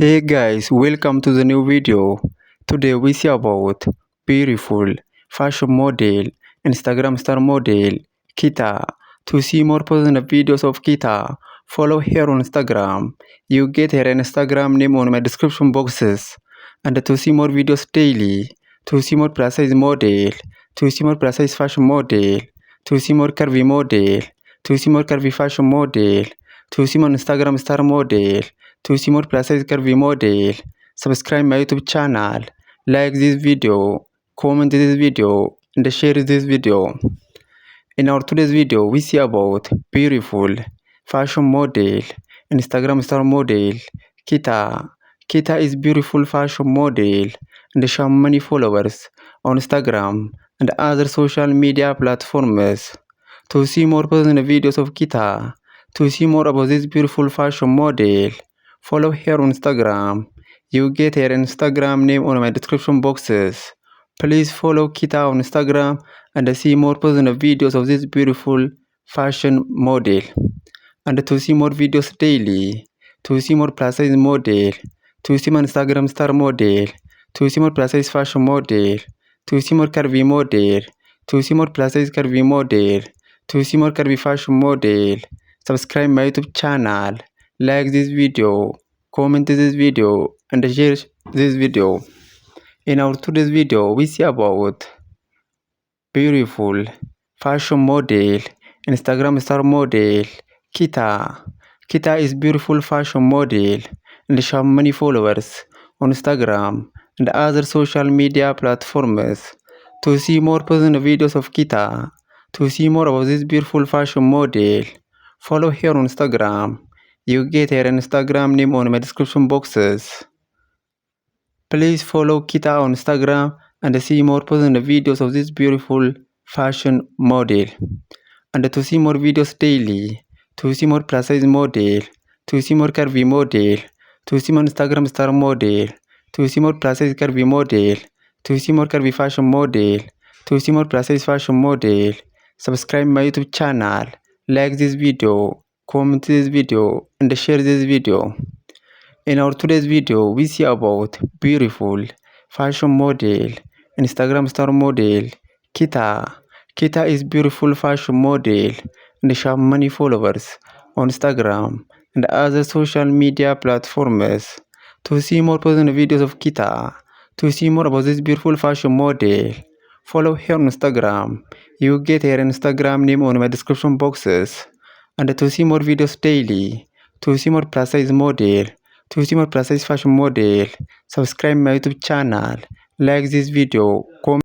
Hey guys, welcome to the new video. Today we see about beautiful fashion model, Instagram star model, Kita. To see more personal videos of Kita, follow her on Instagram. You get her Instagram name on my description boxes. And to see more videos daily, to see more precise model, to see more precise fashion model, to see more curvy model, to see more curvy fashion model, to see more Instagram star model, to see more precise curvy model, subscribe my YouTube channel, like this video, comment this video, and share this video. In our today's video, we see about beautiful fashion model, Instagram star model, Kita. Kita is beautiful fashion model and she has many followers on Instagram and other social media platforms. To see more personal videos of Kita, to see more about this beautiful fashion model, follow her on Instagram. You get her Instagram name on my description boxes. Please follow Kita on Instagram and see more personal videos of this beautiful fashion model. And to see more videos daily, to see more plus size model, to see more Instagram star model, to see more plus size fashion model, to see more curvy model, to see more plus size curvy model, to see more curvy fashion model, subscribe my YouTube channel, like this video, comment this video, and share this video. In our today's video, we see about beautiful fashion model, Instagram star model, Kita. Kita is beautiful fashion model and she has many followers on Instagram and other social media platforms. To see more personal videos of Kita, to see more about this beautiful fashion model, follow her on Instagram. You get her Instagram name on my description boxes. Please follow Kita on Instagram and see more personal videos of this beautiful fashion model. And to see more videos daily, to see more plus size model, to see more curvy model, to see more Instagram star model, to see more plus size curvy model, to see more curvy fashion model, to see more plus size fashion model, subscribe my YouTube channel, like this video, comment this video, and share this video. In our today's video, we see about beautiful fashion model, Instagram star model, Kita. Kita is beautiful fashion model and she has many followers on Instagram and other social media platforms. To see more personal videos of Kita, to see more about this beautiful fashion model, follow her on Instagram. You get her Instagram name on my description boxes. And to see more videos daily, to see more plus size model, to see more plus size fashion model, subscribe my YouTube channel, like this video, comment